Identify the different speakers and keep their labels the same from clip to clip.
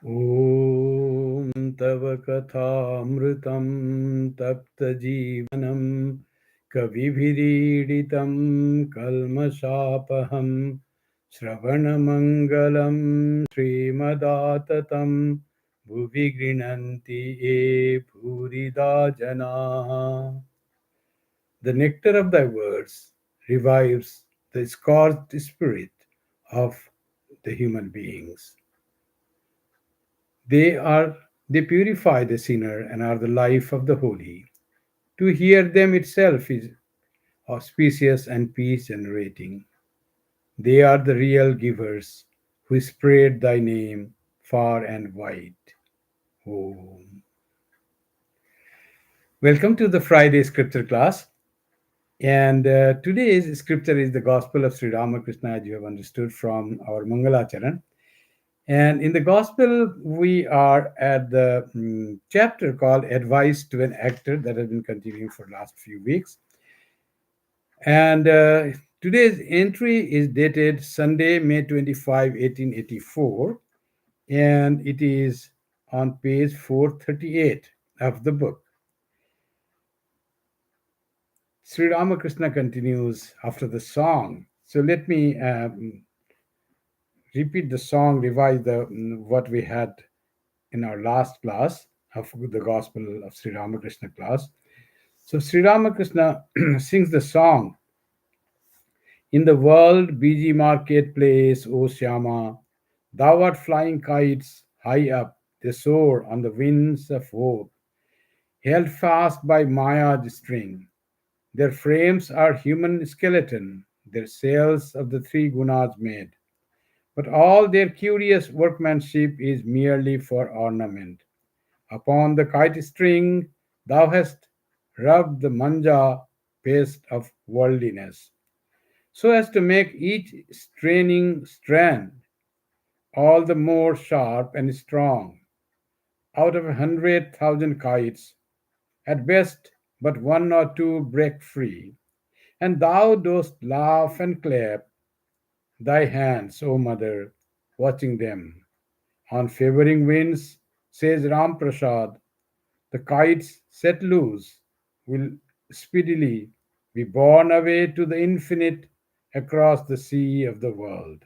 Speaker 1: ॐ तव कथामृतं तप्तजीवनं कविभिरीडितं कल्मषापहं श्रवणमङ्गलं श्रीमदाततं भुवि गृह्णन्ति ये भूरिदा जनाः. The nectar of thy words revives the scorched spirit of the human beings. They purify the sinner and are the life of the holy. To hear them itself is auspicious and peace generating. They are the real givers who spread thy name far and wide. Om. Welcome to the Friday scripture class. And today's scripture is the Gospel of Sri Ramakrishna, as you have understood from our Mangalacharan. And in the Gospel, we are at the chapter called Advice to an Actor that has been continuing for the last few weeks. And today's entry is dated Sunday, May 25, 1884, and it is on page 438 of the book. Sri Ramakrishna continues after the song. So let me repeat the song, revise what we had in our last class of the Gospel of Sri Ramakrishna class. So Sri Ramakrishna sings the song. In the world busy marketplace, O Syama, thou art flying kites high up, they soar on the winds of hope, held fast by Maya's string. Their frames are human skeleton, their sails of the three gunas made. But all their curious workmanship is merely for ornament. Upon the kite string thou hast rubbed the manja paste of worldliness, so as to make each straining strand all the more sharp and strong. Out of 100,000 kites, at best but one or two break free, and thou dost laugh and clap thy hands, O mother, watching them. On favoring winds, says Ram Prasad, the kites set loose will speedily be borne away to the infinite across the sea of the world.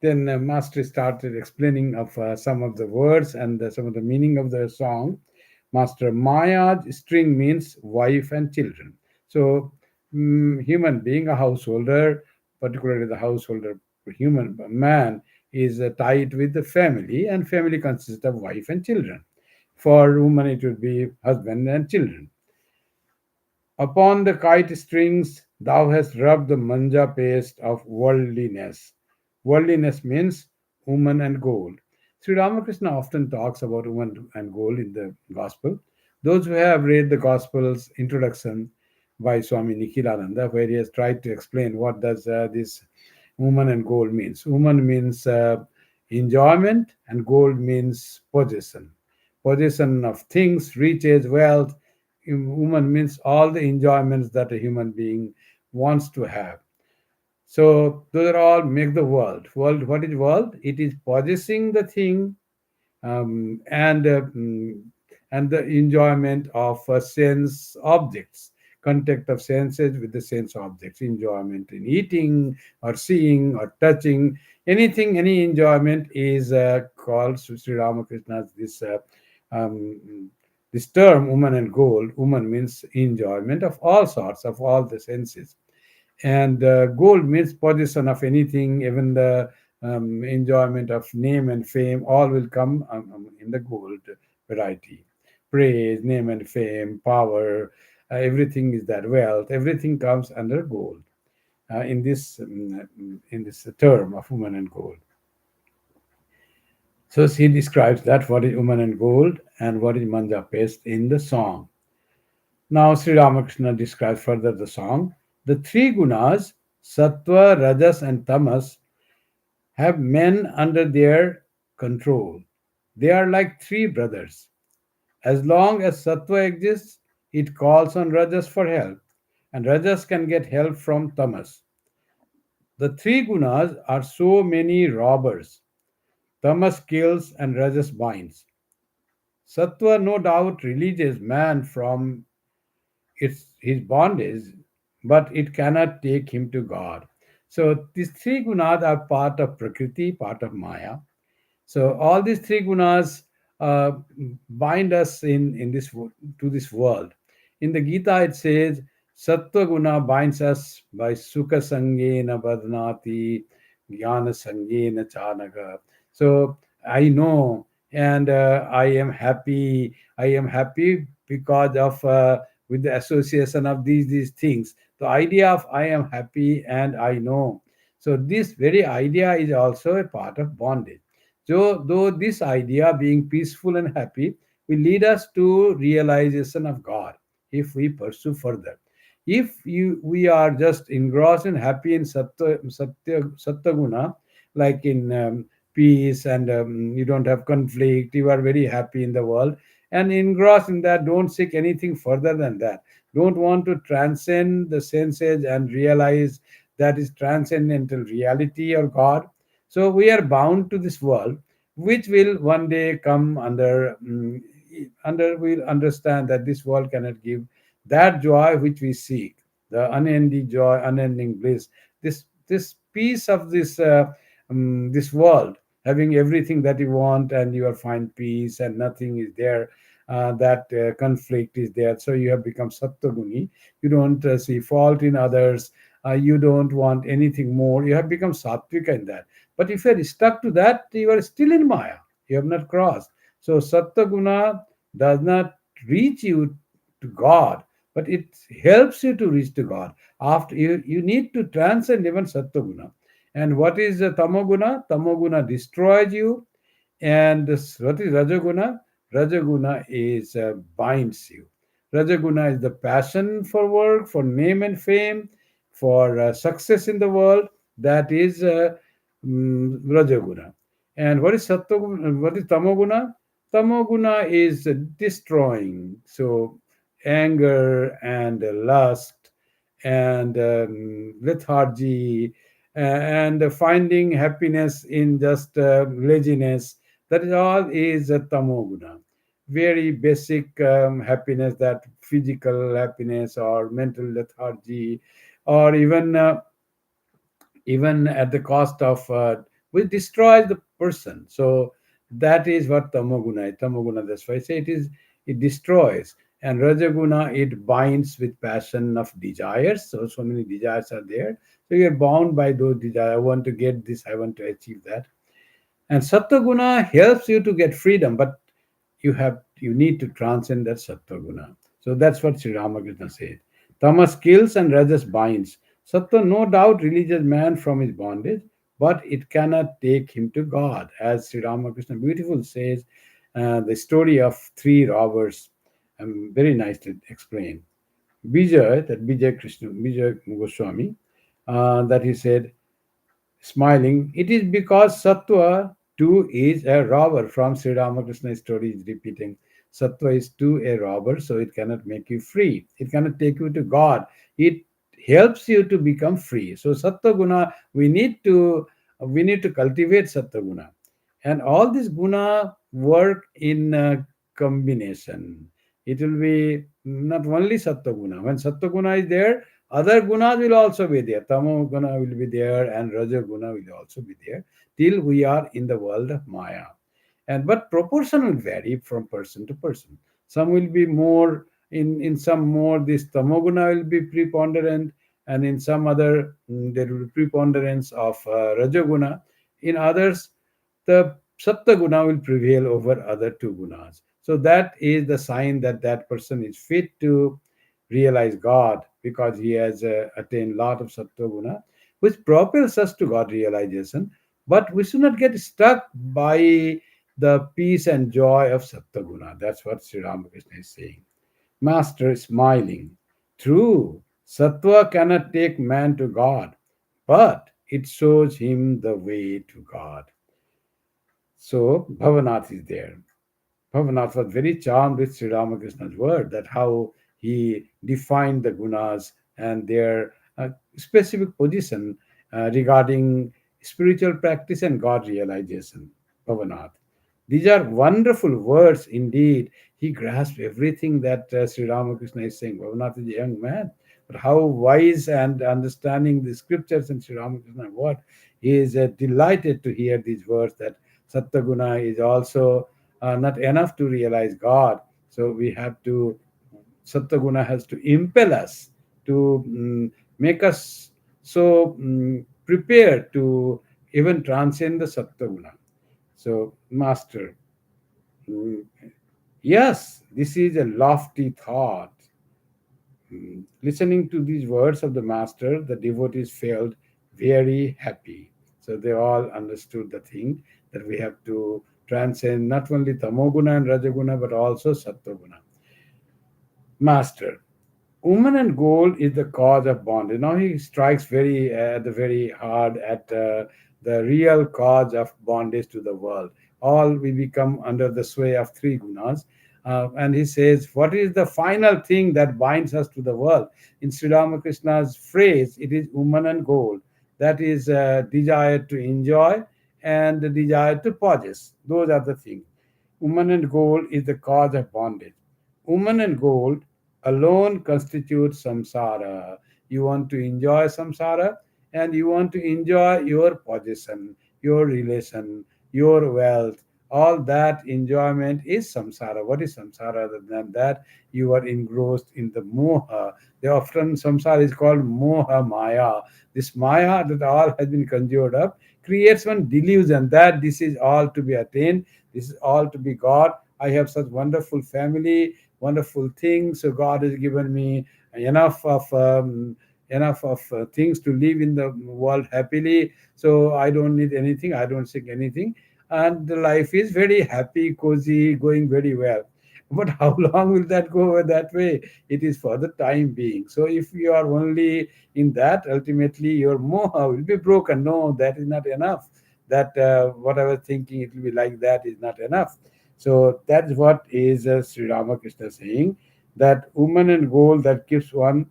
Speaker 1: Then Master started explaining of some of the words and some of the meaning of the song. Master Maya's string means wife and children. So human being, a householder, particularly the householder human man, is tied with the family, and family consists of wife and children. For woman, it would be husband and children. Upon the kite strings, thou hast rubbed the manja paste of worldliness. Worldliness means woman and gold. Sri Ramakrishna often talks about woman and gold in the Gospel. Those who have read the Gospel's introduction by Swami Nikhilananda, where he has tried to explain what does this woman and gold means. Woman means enjoyment, and gold means possession. Possession of things, riches, wealth. Woman means all the enjoyments that a human being wants to have. So those are all make the world. World, what is world? It is possessing the thing, um, and uh, mm, and the enjoyment of sense objects, contact of senses with the sense objects, enjoyment in eating or seeing or touching, anything, any enjoyment is called Sri Ramakrishna's um, this term woman and gold. Woman means enjoyment of all sorts, of all the senses, and gold means possession of anything, even the enjoyment of name and fame, all will come in the gold variety. Praise, name and fame, power, everything is that. Wealth, everything comes under gold in this term of woman and gold. So he describes that what is woman and gold and what is manja paste in the song. Now Sri Ramakrishna describes further the song. The three gunas, sattva, rajas, and tamas, have men under their control. They are like three brothers. As long as sattva exists, it calls on rajas for help, and rajas can get help from tamas. The three gunas are so many robbers. Tamas kills and Rajas binds. Sattva no doubt releases man from his bondage, but it cannot take him to God. So these three gunas are part of Prakriti, part of Maya. So all these three gunas uh, bind us in this to this world. In the Gita, it says, "Sattva guna binds us by sukha sangena badnati, jnana sangena chanaga." So I know, and I am happy. I am happy because of with the association of these things. The idea of I am happy and I know. So this very idea is also a part of bondage. So, though this idea, being peaceful and happy, will lead us to realization of God if we pursue further. If we are just engrossed and happy in sattva guna, like in peace and you don't have conflict, you are very happy in the world, and engrossed in that, don't seek anything further than that. Don't want to transcend the senses and realize that is transcendental reality or God. So we are bound to this world, which will one day come under. We'll understand that this world cannot give that joy which we seek, the unending joy, unending bliss. This piece of this world, having everything that you want, and you will find peace, and nothing is there. That conflict is there, so you have become sattaguni. You don't see fault in others. You don't want anything more. You have become sattvika in that. But if you are stuck to that, you are still in Maya. You have not crossed. So Sattva does not reach you to God, but it helps you to reach to God. After you need to transcend even Sattva. And what is the Tamoguna? Tamoguna destroys you. And what is Rajaguna? Rajaguna is binds you. Rajaguna is the passion for work, for name and fame, for success in the world. That is Rajaguna. And what is Sattva? What is Tamoguna? Tamoguna is destroying. So anger and lust and lethargy and finding happiness in just laziness. That is all is a tamoguna. Very basic happiness, that physical happiness or mental lethargy, or even at the cost of will destroy the person. So that is what tamoguna is. Tamoguna, that's why I say it destroys. And rajaguna, it binds with passion of desires. So many desires are there. So you are bound by those desires. I want to get this, I want to achieve that. And sattva helps you to get freedom, but you need to transcend that sattva. So that's what Sri Ramakrishna said. Tamas kills and Rajas binds. Sattva no doubt releases man from his bondage, but it cannot take him to God. As Sri Ramakrishna beautiful says, the story of three robbers, very nicely explained. Vijay Goswami, that he said, smiling, it is because Sattva too is a robber. From Sri Ramakrishna story is repeating. Sattva is too a robber, so it cannot make you free. It cannot take you to God. It helps you to become free. So Sattva guna, we need to cultivate Sattva guna. And all these guna work in combination. It will be not only Sattva guna. When Sattva guna is there, other gunas will also be there. Tamo guna will be there, and Raja guna will also be there, till we are in the world of Maya. And but proportion will vary from person to person. Some will be more in some more this tamoguna will be preponderant, and in some other there will be preponderance of rajaguna. In others, the sattva guna will prevail over other two gunas. So that is the sign that that person is fit to realize God, because he has attained lot of sattva guna, which propels us to God realization. But we should not get stuck by the peace and joy of sattva guna. That's what Sri Ramakrishna is saying. Master smiling. True, sattva cannot take man to God, but it shows him the way to God. So Bhavanath is there. Bhavanath was very charmed with Sri Ramakrishna's word, that how he defined the gunas and their specific position regarding spiritual practice and God realization. Bhavanath. These are wonderful words indeed. He grasped everything that Sri Ramakrishna is saying. Bhavanath is a young man, but how wise and understanding the scriptures and Sri Ramakrishna what he is delighted to hear these words that Sattaguna is also not enough to realize God. So we have to Sattaguna has to impel us to make us so prepared to even transcend the Sattaguna. So, Master, mm, yes, this is a lofty thought. Listening to these words of the Master, the devotees felt very happy. So, they all understood the thing that we have to transcend not only Tamoguna and Rajaguna but also Sattoguna. Master, woman and gold is the cause of bondage. Now he strikes very hard at the real cause of bondage to the world. All we become under the sway of three gunas. And he says, what is the final thing that binds us to the world? In Sri Ramakrishna's phrase, it is woman and gold. That is desire to enjoy and the desire to possess. Those are the things. Woman and gold is the cause of bondage. Woman and gold alone constitutes samsara. You want to enjoy samsara and you want to enjoy your possession, your relation, your wealth. All that enjoyment is samsara. What is samsara? Other than that, you are engrossed in the moha. They often samsara is called moha maya. This maya that all has been conjured up creates one delusion that this is all to be attained, this is all to be God. I have such wonderful family, wonderful things. So God has given me enough of things to live in the world happily. So I don't need anything. I don't seek anything, and the life is very happy, cozy, going very well. But how long will that go that way? It is for the time being. So if you are only in that, ultimately your moha will be broken. No, that is not enough. That whatever thinking it will be like that is not enough. So that's what is Sri Ramakrishna saying, that woman and gold that keeps one.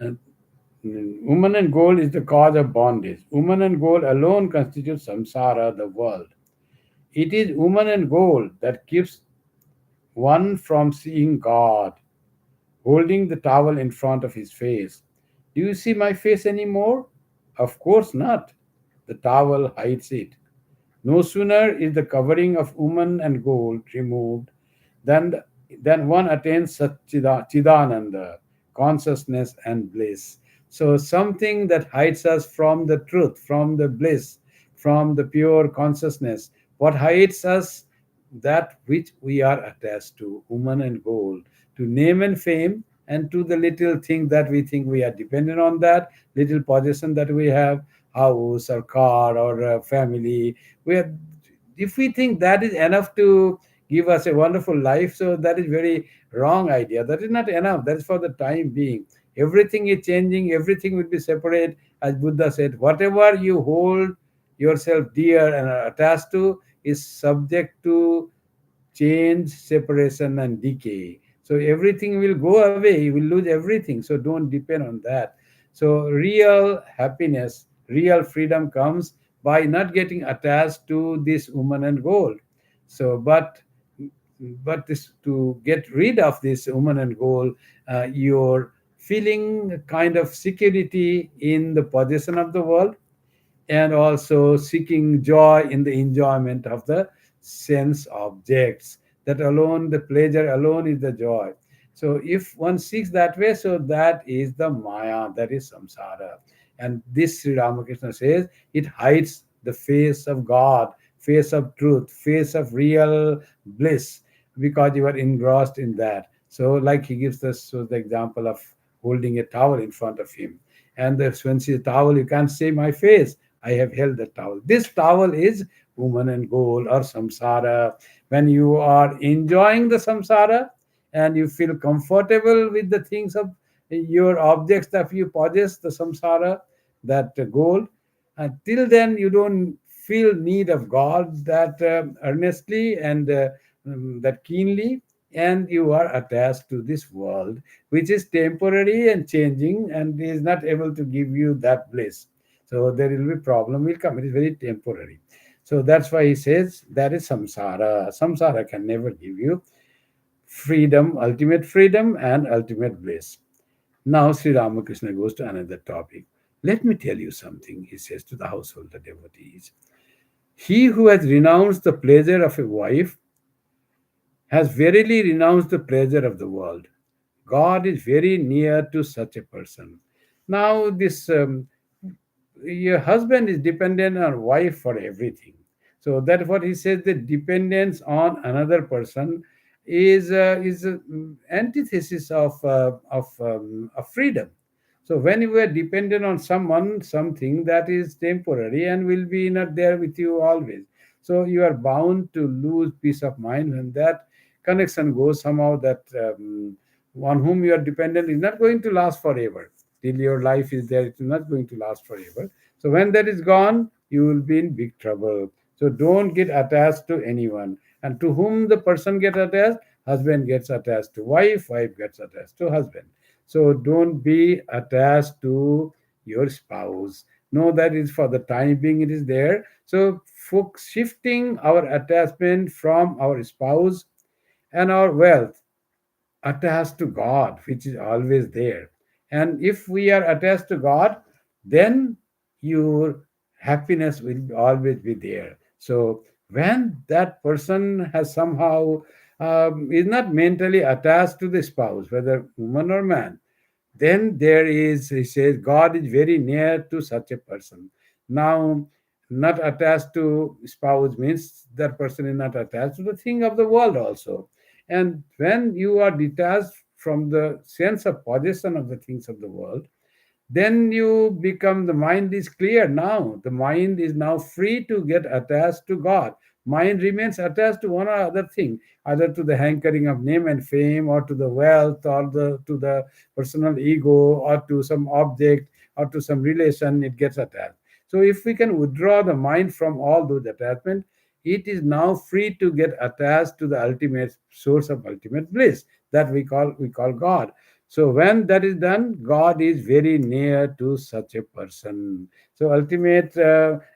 Speaker 1: Uh, woman and gold is the cause of bondage. Woman and gold alone constitute samsara, the world. It is woman and gold that keeps one from seeing God, holding the towel in front of his face. Do you see my face anymore? Of course not. The towel hides it. No sooner is the covering of woman and gold removed than, than one attains Chidananda, consciousness and bliss. So, something that hides us from the truth, from the bliss, from the pure consciousness. What hides us? That which we are attached to, woman and gold, to name and fame, and to the little thing that we think we are dependent on, that little possession that we have, house or car or family. We are, if we think that is enough to give us a wonderful life, so that is very wrong idea. That is not enough. That is for the time being. Everything is changing, everything will be separate. As Buddha said, whatever you hold yourself dear and are attached to is subject to change, separation, and decay. So everything will go away, you will lose everything. So don't depend on that. So real happiness, real freedom comes by not getting attached to this woman and gold. So, but this, to get rid of this woman and gold, you're feeling a kind of security in the possession of the world, and also seeking joy in the enjoyment of the sense objects. That alone, the pleasure alone is the joy. So if one seeks that way, so that is the maya, that is samsara. And this Sri Ramakrishna says it hides the face of God, face of truth, face of real bliss, because you are engrossed in that. So like he gives us so the example of holding a towel in front of him, and the, when see the towel, you can't see my face. I have held the towel. This towel is woman and gold or samsara. When you are enjoying the samsara and you feel comfortable with the things of your objects that you possess, the samsara, that gold, till then you don't feel need of God that earnestly and that keenly, and you are attached to this world, which is temporary and changing and is not able to give you that bliss. So there will be problem will come. It is very temporary. So that's why he says that is samsara. Samsara can never give you freedom, ultimate freedom, and ultimate bliss. Now, Sri Ramakrishna goes to another topic. Let me tell you something, he says to the householder devotees. He who has renounced the pleasure of a wife has verily renounced the pleasure of the world. God is very near to such a person. Now, this your husband is dependent on wife for everything. So that's what he says. The dependence on another person is a antithesis of freedom. So when you are dependent on someone, something that is temporary and will be not there with you always. So you are bound to lose peace of mind when that connection goes. Somehow that on whom you are dependent is not going to last forever. Till your life is there, it is not going to last forever. So when that is gone, you will be in big trouble. So don't get attached to anyone. And to whom the person gets attached, husband gets attached to wife, wife gets attached to husband. So don't be attached to your spouse. Know that is for the time being it is there. So shifting our attachment from our spouse and our wealth attached to God, which is always there. And if we are attached to God, then your happiness will always be there. So when that person has somehow is not mentally attached to the spouse, whether woman or man, then there is, he says, God is very near to such a person. Now, not attached to spouse means that person is not attached to the thing of the world also. And when you are detached from the sense of possession of the things of the world, then you become, the mind is clear now. The mind is now free to get attached to God. Mind remains attached to one or other thing, either to the hankering of name and fame, or to the wealth, or to the personal ego, or to some object, or to some relation. It gets attached. So if we can withdraw the mind from all those attachments, it is now free to get attached to the ultimate source of ultimate bliss, that we call God. So when that is done, God is very near to such a person. So ultimate,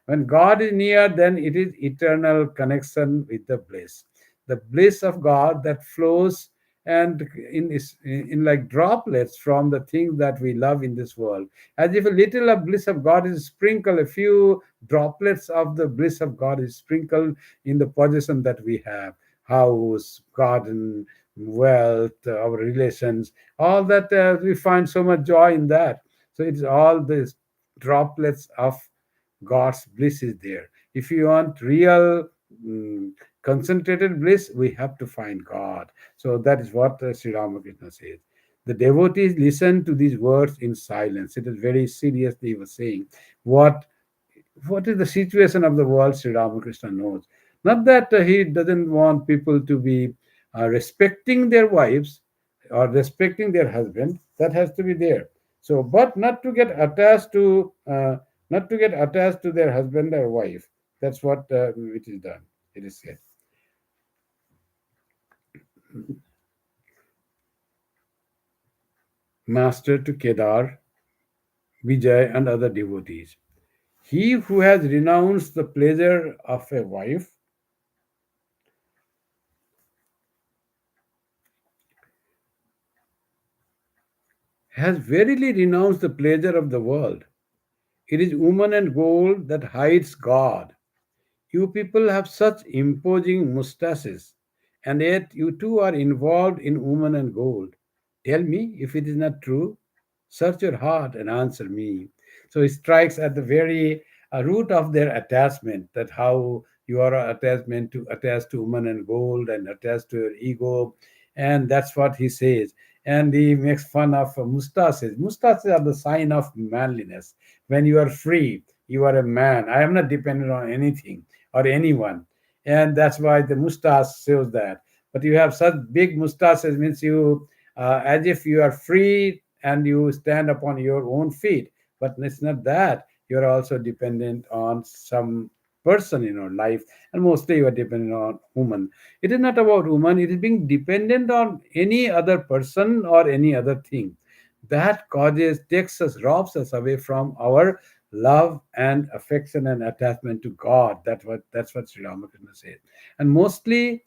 Speaker 1: when God is near, then it is eternal connection with the bliss. The bliss of God that flows and in like droplets from the things that we love in this world. As if a little of bliss of God is sprinkled, a few droplets of the bliss of God is sprinkled in the possession that we have, house, garden, wealth, our relations, all that we find so much joy in that. So it's all these droplets of God's bliss is there. If you want real mm, concentrated bliss, we have to find God. So that is what Sri Ramakrishna says. The devotees listen to these words in silence. It is very seriously he was saying what what is the situation of the world. Sri Ramakrishna knows. Not that he doesn't want people to be respecting their wives or respecting their husband. That has to be there. So, but not to get attached to their husband or wife. That's what it is done. It is said. Master to Kedar, Vijay, and other devotees. He who has renounced the pleasure of a wife has verily renounced the pleasure of the world. It is woman and gold that hides God. You people have such imposing mustaches, and yet you too are involved in woman and gold. Tell me if it is not true. Search your heart and answer me. So it strikes at the very root of their attachment, that how you are attached to woman and gold and attached to your ego, and that's what he says. And he makes fun of mustaches. Mustaches are the sign of manliness. When you are free, you are a man. I am not dependent on anything or anyone, and that's why the mustache shows that. But you have such big mustaches means you, as if you are free and you stand upon your own feet. But it's not that. You're also dependent on some person in your life, and mostly you are dependent on woman. It is not about woman, it is being dependent on any other person or any other thing. That causes, takes us, robs us away from our love and affection and attachment to God. That's what Sri Ramakrishna says. And mostly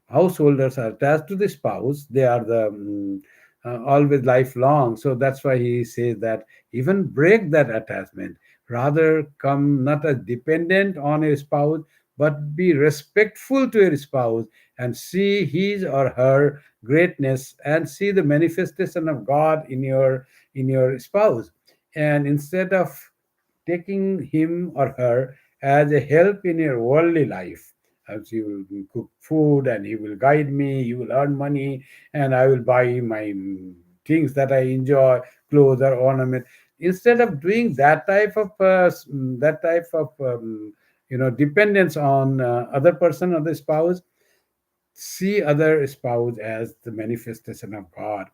Speaker 1: householders are attached to the spouse. They are the always lifelong. So that's why he says that even break that attachment, rather come not as dependent on a spouse, but be respectful to your spouse and see his or her greatness and see the manifestation of God in your spouse. And instead of taking him or her as a help in your worldly life, as he will cook food and he will guide me, he will earn money, and I will buy my things that I enjoy, clothes or ornament. Instead of doing that type of dependence on other person or the spouse, see other spouse as the manifestation of God,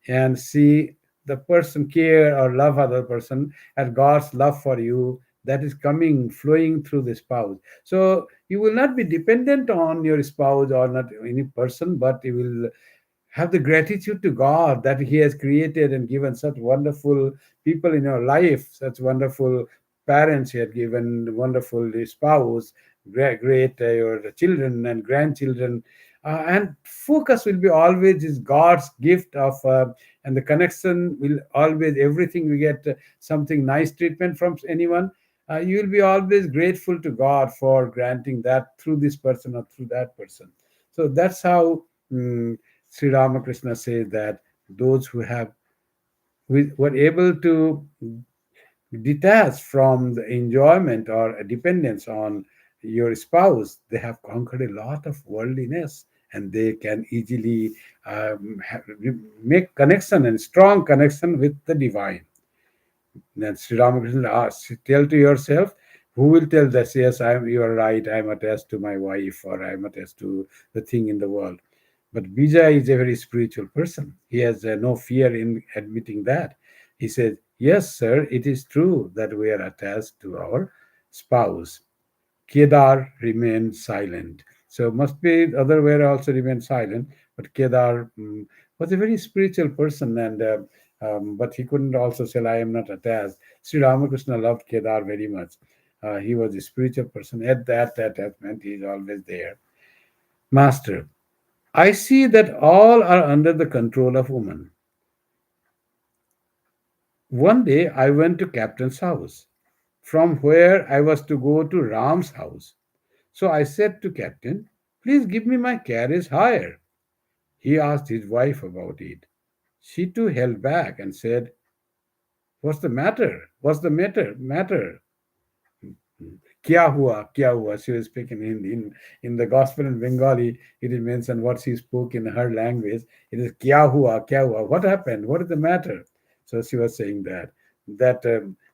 Speaker 1: and see the person care or love other person as God's love for you that is coming flowing through the spouse. So you will not be dependent on your spouse or not any person, but you will have the gratitude to God that He has created and given such wonderful people in your life, such wonderful parents He had given, wonderful spouse, great your children and grandchildren. And focus will be always is God's gift of, and the connection will always, everything we get something nice treatment from anyone. You will be always grateful to God for granting that through this person or through that person. So that's how. Sri Ramakrishna says that those who were able to detach from the enjoyment or dependence on your spouse, they have conquered a lot of worldliness, and they can easily make connection and strong connection with the divine. Then Sri Ramakrishna asks, tell to yourself, who will tell that, yes, you are right, I am attached to my wife or I am attached to the thing in the world. But Bija is a very spiritual person. He has no fear in admitting that. He says, yes, sir, it is true that we are attached to our spouse. Kedar remained silent. So must be the other way also remained silent. But Kedar was a very spiritual person, and but he couldn't also say, "I am not attached." Sri Ramakrishna loved Kedar very much. He was a spiritual person. At that attachment, he is always there. Master, I see that all are under the control of woman. One day I went to Captain's house, from where I was to go to Ram's house. So I said to Captain, please give me my carriage hire. He asked his wife about it. She too held back and said, what's the matter? What's the matter? Kya hua? She was speaking in the gospel in Bengali. It is mentioned what she spoke in her language. It is kya hua. What happened? What is the matter? So she was saying that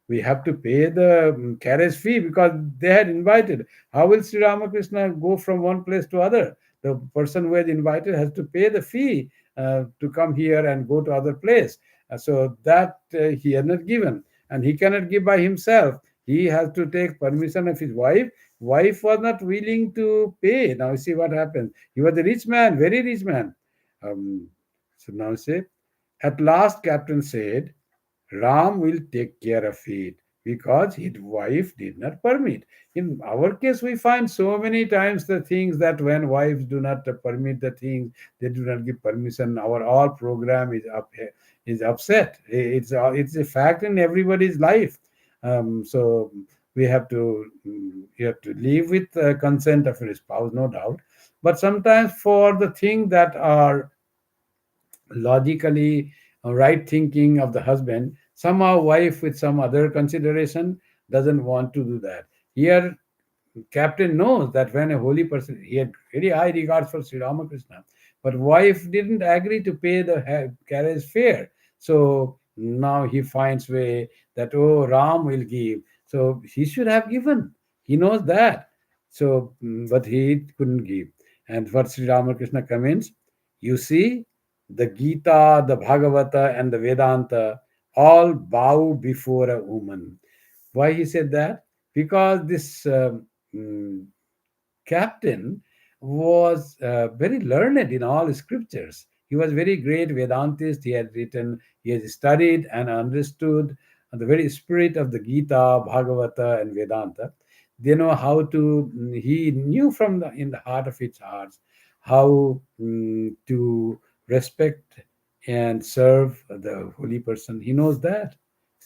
Speaker 1: we have to pay the carriage fee because they had invited. How will Sri Ramakrishna go from one place to other? The person who is invited has to pay the fee to come here and go to other place. So that he had not given, and he cannot give by himself. He has to take permission of his wife. Wife was not willing to pay. Now see what happens. He was a rich man, very rich man. Um, so now say, at last Captain said, Ram will take care of it because his wife did not permit. In our case, we find so many times the things that when wives do not permit the things, they do not give permission. Our all program is upset. It's a fact in everybody's life. So we have to you have to live with the consent of your spouse, no doubt. But sometimes for the things that are logically right thinking of the husband, somehow wife with some other consideration doesn't want to do that. Here Captain knows that when a holy person, he had very high regards for Sri Ramakrishna, but wife didn't agree to pay the carriage fare. So now he finds way that, oh, Ram will give. So he should have given. He knows that. So, but he couldn't give. And what Sri Ramakrishna comments, you see, the Gita, the Bhagavata, and the Vedanta all bow before a woman. Why he said that? Because this mm, captain was very learned in all scriptures. He was very great Vedantist. He had written, he has studied and understood the very spirit of the Gita, Bhagavata, and Vedanta. They know how to, he knew from in the heart of his hearts how to respect and serve the holy person. He knows that.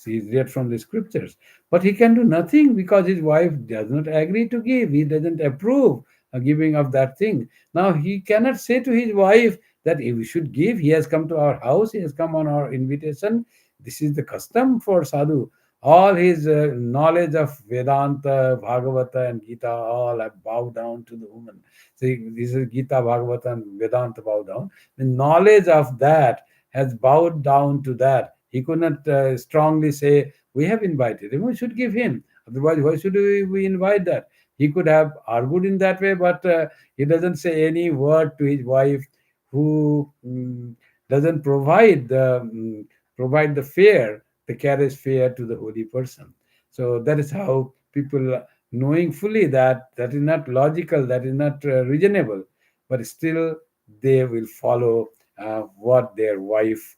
Speaker 1: He's read from the scriptures. But he can do nothing because his wife does not agree to give. He doesn't approve a giving of that thing. Now he cannot say to his wife that we should give. He has come to our house. He has come on our invitation. This is the custom for sadhu. All his knowledge of Vedanta, Bhagavata, and Gita all have bowed down to the woman. See, this is Gita, Bhagavata, and Vedanta bow down. The knowledge of that has bowed down to that. He could not strongly say, we have invited him, we should give him. Otherwise, why should we invite that? He could have argued in that way, but he doesn't say any word to his wife who doesn't provide the fare, the carriage fare to the holy person. So that is how people, knowing fully that that is not logical, that is not reasonable, but still they will follow what their wife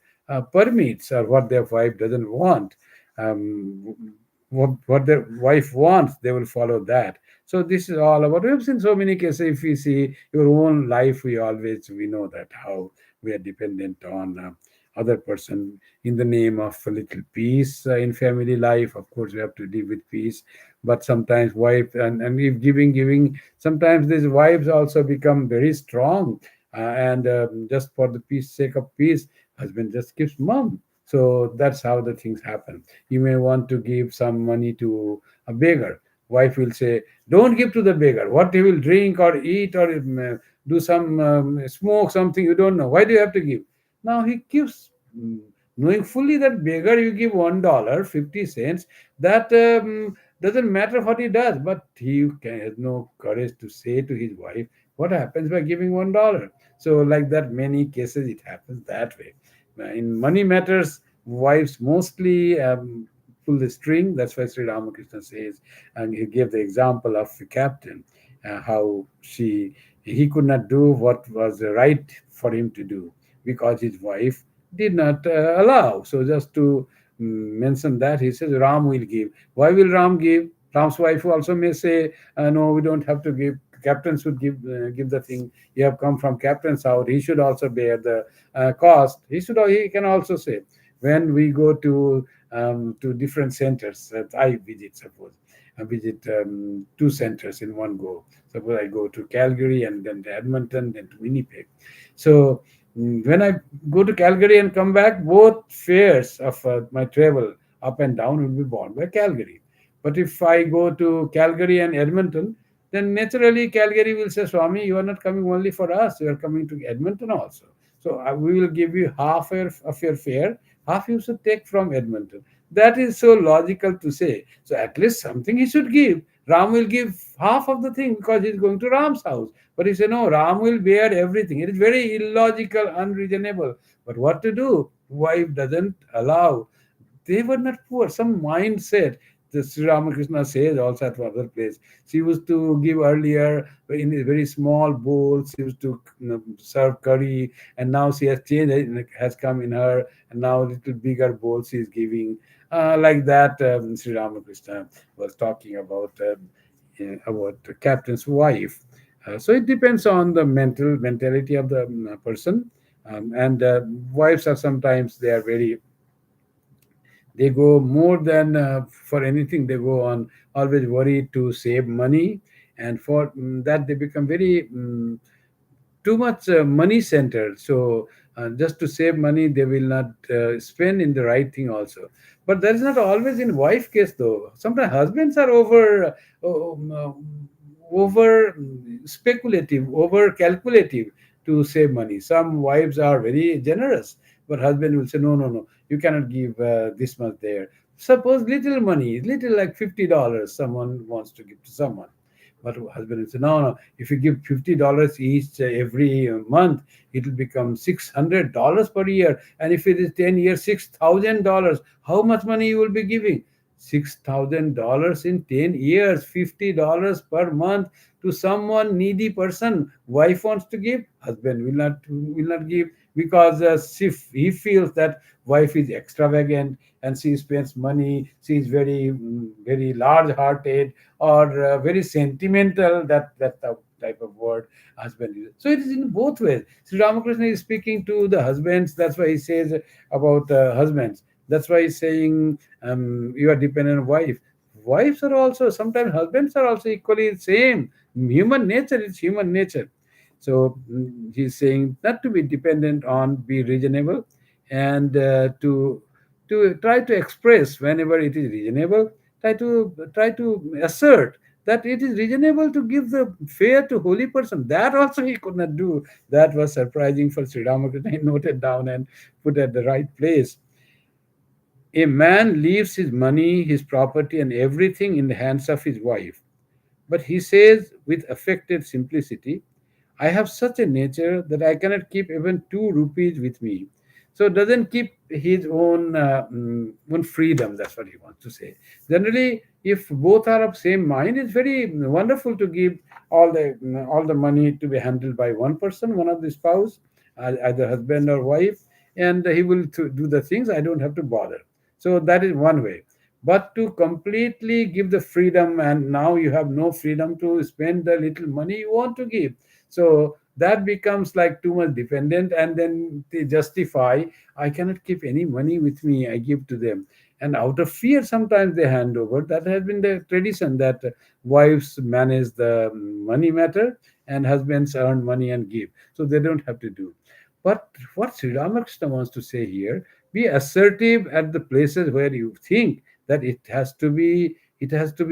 Speaker 1: permits or what their wife doesn't want. What their wife wants, they will follow that. So this is all about. We have seen so many cases. If we see your own life, we know that how we are dependent on other person in the name of a little peace in family life. Of course, we have to live with peace, but sometimes wife and if giving, sometimes these wives also become very strong, and just for the peace sake of peace, husband just gives mom. So that's how the things happen. You may want to give some money to a beggar. Wife will say, don't give to the beggar. What he will drink or eat or do some smoke something, you don't know. Why do you have to give? Now he gives, knowing fully that beggar you give $1.50. That doesn't matter what he does, but has no courage to say to his wife what happens by giving $1. So like that, many cases it happens that way. In money matters, wives mostly pull the string. That's why Sri Ramakrishna says, and he gave the example of the captain, how he could not do what was right for him to do because his wife did not allow. So just to mention that, he says Ram will give. Why will Ram give? Ram's wife also may say, no, we don't have to give. Captain should give the thing. You have come from captain's house. He should also bear the cost. He can also say, when we go to different centers that I visit, suppose I visit two centers in one go. Suppose I go to Calgary and then to Edmonton, then to Winnipeg. So when I go to Calgary and come back, both fares of my travel up and down will be borne by Calgary. But if I go to Calgary and Edmonton, then naturally Calgary will say, Swami, you are not coming only for us, you are coming to Edmonton also. So we will give you half of your fare, half you should take from Edmonton. That is so logical to say. So at least something he should give. Ram will give half of the thing because he's going to Ram's house. But he said, no, Ram will bear everything. It is very illogical, unreasonable. But what to do? Wife doesn't allow. They were not poor. Some mindset. The Sri Ramakrishna says also at other place. She used to give earlier in a very small bowl. She used to serve curry, and now she has changed. Has come in her, and now little bigger bowl she is giving. Like that, Sri Ramakrishna was talking about the captain's wife. So it depends on the mentality of the person, and wives are sometimes they go more than for anything. They go on always worried to save money, and for that they become very too much money centered. So just to save money, they will not spend in the right thing also. But that is not always in wife case though. Sometimes husbands are over speculative, over calculative to save money. Some wives are very generous, but husband will say, no, no, no, you cannot give this much there. Suppose little money, little like $50, someone wants to give to someone. But husband will say, no, no, if you give $50 each every month, it will become $600 per year. And if it is 10 years, $6,000. How much money you will be giving? $6,000 in 10 years, $50 per month. to someone needy person. Wife wants to give, husband will not give, because he feels that wife is extravagant and she spends money, she is very very large hearted, or very sentimental. That the type of word husband uses. So it is in both ways. Sri Ramakrishna is speaking to the husbands. That's why he says about husbands. That's why he's saying you are dependent on wife. Wives are also, sometimes husbands are also equally same. Human nature is human nature. So he's saying not to be dependent on, be reasonable, and to try to express whenever it is reasonable. Try to assert that it is reasonable to give the fare to holy person. That also he could not do. That was surprising for Sri Ramakrishna. He noted down and put at the right place. A man leaves his money, his property, and everything in the hands of his wife. But he says with affected simplicity, I have such a nature that I cannot keep even 2 rupees with me. So doesn't keep his own freedom. That's what he wants to say. Generally, if both are of same mind, it's very wonderful to give all the money to be handled by one person, one of the spouse, either husband or wife, and he will do the things. I don't have to bother. So that is one way. But to completely give the freedom, and now you have no freedom to spend the little money you want to give, so that becomes like too much dependent, and then they justify, I cannot keep any money with me, I give to them. And out of fear sometimes they hand over. That has been the tradition, that wives manage the money matter and husbands earn money and give, so they don't have to do. But what Sri Ramakrishna wants to say here, be assertive at the places where you think that it has to be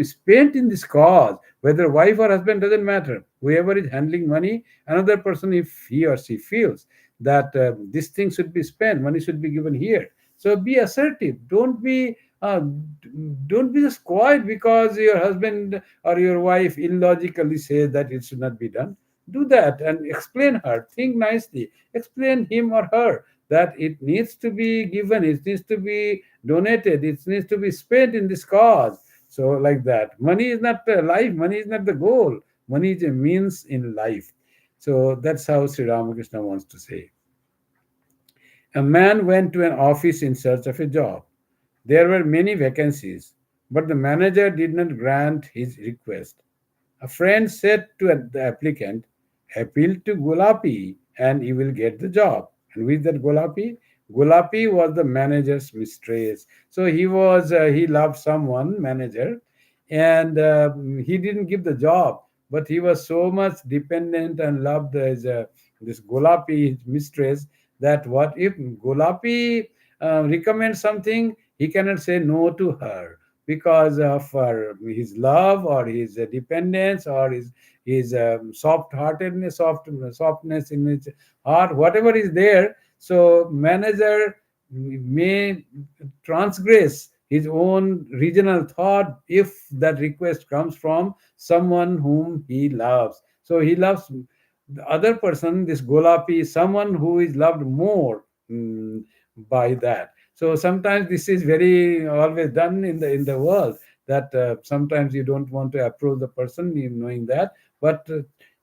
Speaker 1: spent in this cause. Whether wife or husband doesn't matter. Whoever is handling money, another person, if he or she feels that this thing should be spent, money should be given here. So be assertive. Don't be just quiet because your husband or your wife illogically says that it should not be done. Do that and explain her. Think nicely. Explain him or her that it needs to be given, it needs to be donated, it needs to be spent in this cause. So, like that. Money is not life, money is not the goal. Money is a means in life. So, that's how Sri Ramakrishna wants to say. A man went to an office in search of a job. There were many vacancies, but the manager did not grant his request. A friend said to the applicant, appeal to Gulapi and you will get the job. And with that Gulapi, Gulapi was the manager's mistress. So he loved someone, manager, and he didn't give the job, but he was so much dependent and loved this Gulapi, his mistress, that what if Gulapi recommends something, he cannot say no to her because of his love or his dependence or his soft-heartedness, softness in his heart, whatever is there. So manager may transgress his own regional thought if that request comes from someone whom he loves. So he loves the other person, this Golapi, someone who is loved more by that. So sometimes this is very always done in the world, that sometimes you don't want to approach the person, knowing that. But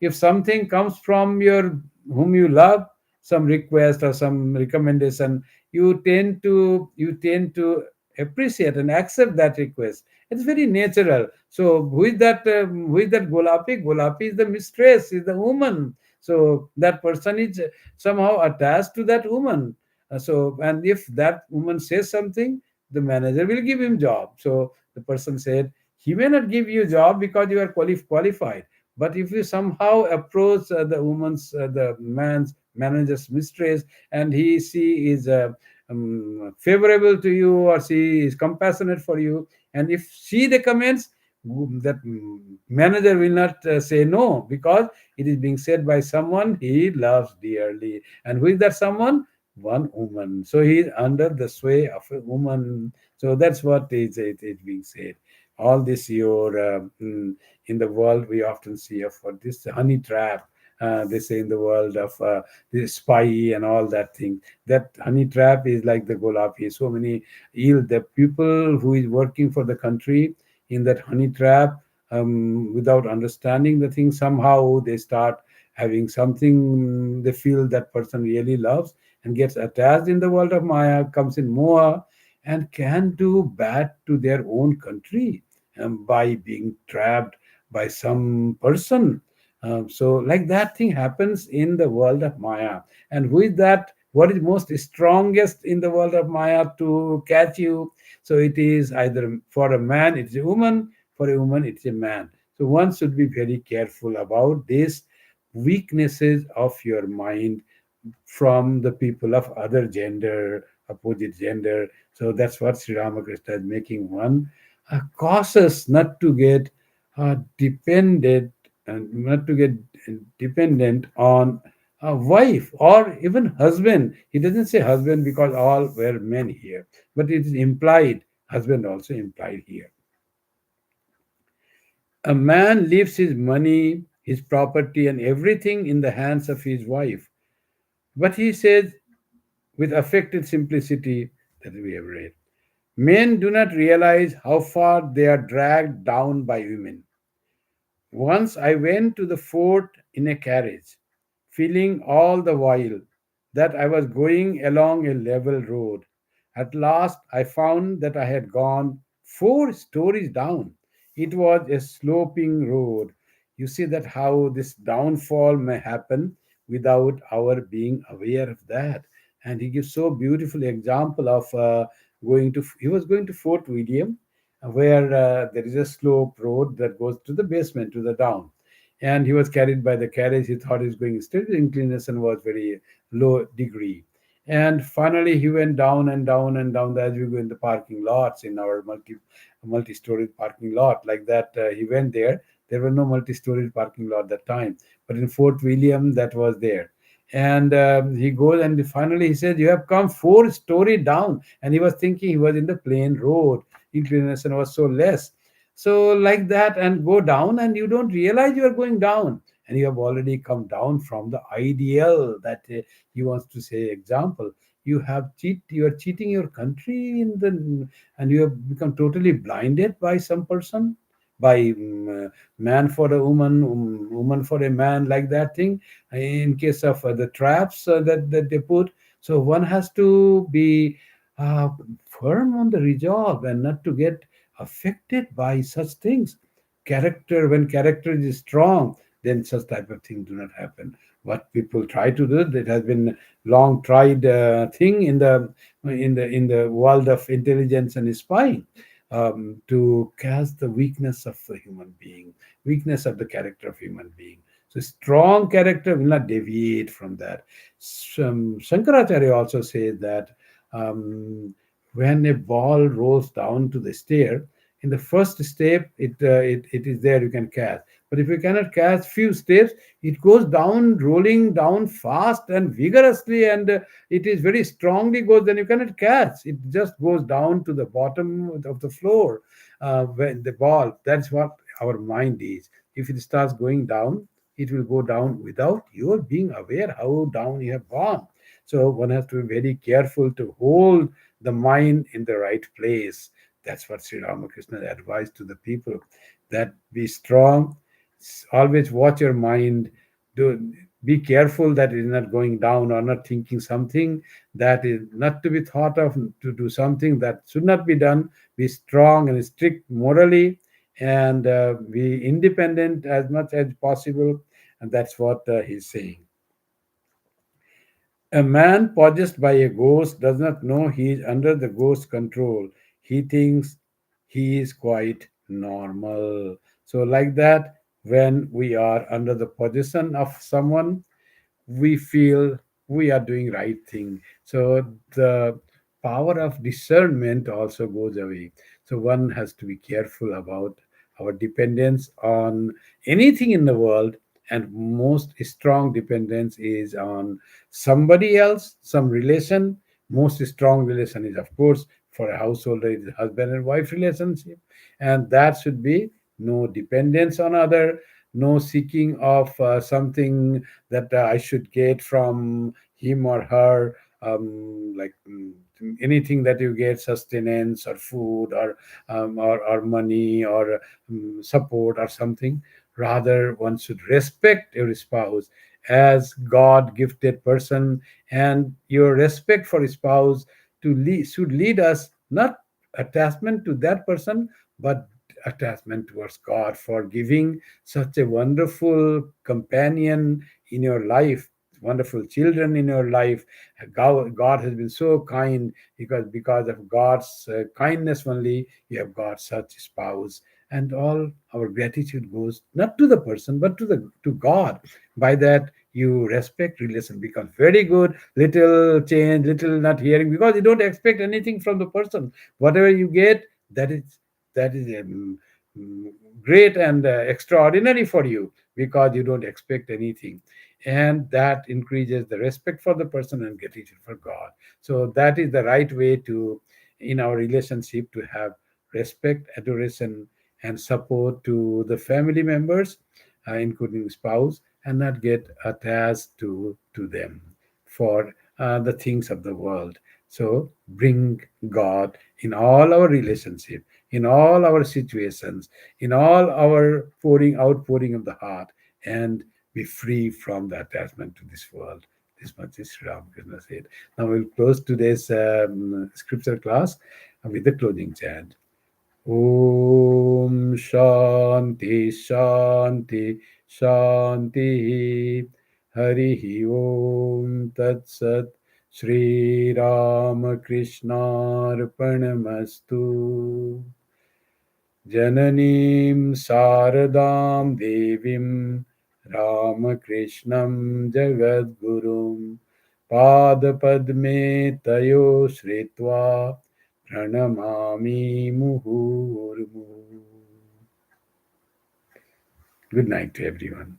Speaker 1: if something comes from your whom you love, some request or some recommendation, you tend to appreciate and accept that request. It's very natural. So who is that Golapi? Golapi is the mistress, is the woman. So that person is somehow attached to that woman. So, and if that woman says something, the manager will give him job. So the person said, he may not give you job because you are qualified. But if you somehow approach the man's manager's mistress, and she is favorable to you, or she is compassionate for you, and if she recommends, that manager will not say no, because it is being said by someone he loves dearly. And who is that someone? One woman. So he is under the sway of a woman. So that's what is being said. All this in the world we often see of what this honey trap. They say in the world of the spy and all that thing. That honey trap is like the Golapi. So many the people who is working for the country in that honey trap, without understanding the thing. Somehow they start having something they feel that person really loves and gets attached in the world of Maya, comes in Moha, and can do bad to their own country by being trapped by some person. So, like that thing happens in the world of Maya. And who is that? What is most strongest in the world of Maya to catch you? So, it is either for a man, it's a woman, for a woman, it's a man. So, one should be very careful about these weaknesses of your mind from the people of other gender, opposite gender. So that's what Sri Ramakrishna is making one cautious not to get dependent and not to get dependent on a wife or even husband. He doesn't say husband because all were men here, but it is implied, husband also implied here. A man leaves his money, his property, and everything in the hands of his wife. But he says, with affected simplicity that we have read, men do not realize how far they are dragged down by women. Once I went to the fort in a carriage, feeling all the while that I was going along a level road. At last, I found that I had gone 4 stories down. It was a sloping road. You see that how this downfall may happen without our being aware of that. And he gives so beautiful example of he was going to Fort William, where there is a slope road that goes to the basement, to the down. And he was carried by the carriage. He thought he was going straight. The inclination was very low degree. And finally, he went down and down and down as we go in the parking lots in our multi-story parking lot like that. He went there. There were no multi-story parking lot that time, but in Fort William that was there. And he goes and finally he says, "You have come 4 story down." And he was thinking he was in the plain road. Inclination was so less. So like that, and go down, and you don't realize you are going down, and you have already come down from the ideal that he wants to say. Example, you are cheating your country in the, and you have become totally blinded by some person, by man for a woman, woman for a man, like that thing. In case of the traps that they put, so one has to be uh, firm on the resolve and not to get affected by such things. Character, when character is strong, then such type of things do not happen. What people try to do, that has been long tried thing in the world of intelligence and spying, to cast the weakness of the human being, weakness of the character of human being. So strong character will not deviate from that. Shankaracharya also says that when a ball rolls down to the stair, in the first step it is there, you can catch. But if you cannot catch few steps, it goes down, rolling down fast and vigorously, and it is very strongly goes, then you cannot catch it, just goes down to the bottom of the floor. When the ball, that's what our mind is. If it starts going down, it will go down without your being aware how down you have gone. So one has to be very careful to hold the mind in the right place. That's what Sri Ramakrishna advised to the people, that be strong, always watch your mind, do be careful that it is not going down or not thinking something that is not to be thought of, to do something that should not be done. Be strong and strict morally, and be independent as much as possible. And that's what he's saying. A man possessed by a ghost does not know he is under the ghost's control. He thinks he is quite normal. So, like that, when we are under the possession of someone, we feel we are doing right thing. So the power of discernment also goes away. So one has to be careful about our dependence on anything in the world, and most strong dependence is on somebody else, some relation. Most strong relation is, of course, for a householder, it is husband and wife relationship, and that should be no dependence on other, no seeking of something that I should get from him or her, like anything that you get, sustenance or food or money or support or something. Rather, one should respect your spouse as God gifted person, and your respect for spouse should lead us not attachment to that person, but attachment towards God for giving such a wonderful companion in your life, wonderful children in your life. God has been so kind, because of God's kindness only you have got such spouse. And all our gratitude goes not to the person but to God. By that, you respect relation becomes very good. Little change, little not hearing, because you don't expect anything from the person. Whatever you get, that is great and extraordinary for you, because you don't expect anything. And that increases the respect for the person and gratitude for God. So that is the right way to, in our relationship, to have respect, adoration, and support to the family members, including spouse, and not get attached to them for the things of the world. So bring God in all our relationship, in all our situations, in all our outpouring of the heart, and be free from the attachment to this world. This much is Sri Ramakrishna said. Now we'll close today's scripture class with the closing chant. Om Shanti Shanti Shanti. Hari Om Tat Sat. Sri Ramakrishna Arpanamastu. Jananim Saradam Devim Ramakrishnam Jagadgurum Padapadme Tayo Shritva Pranamami Muhurmu. Good night to everyone.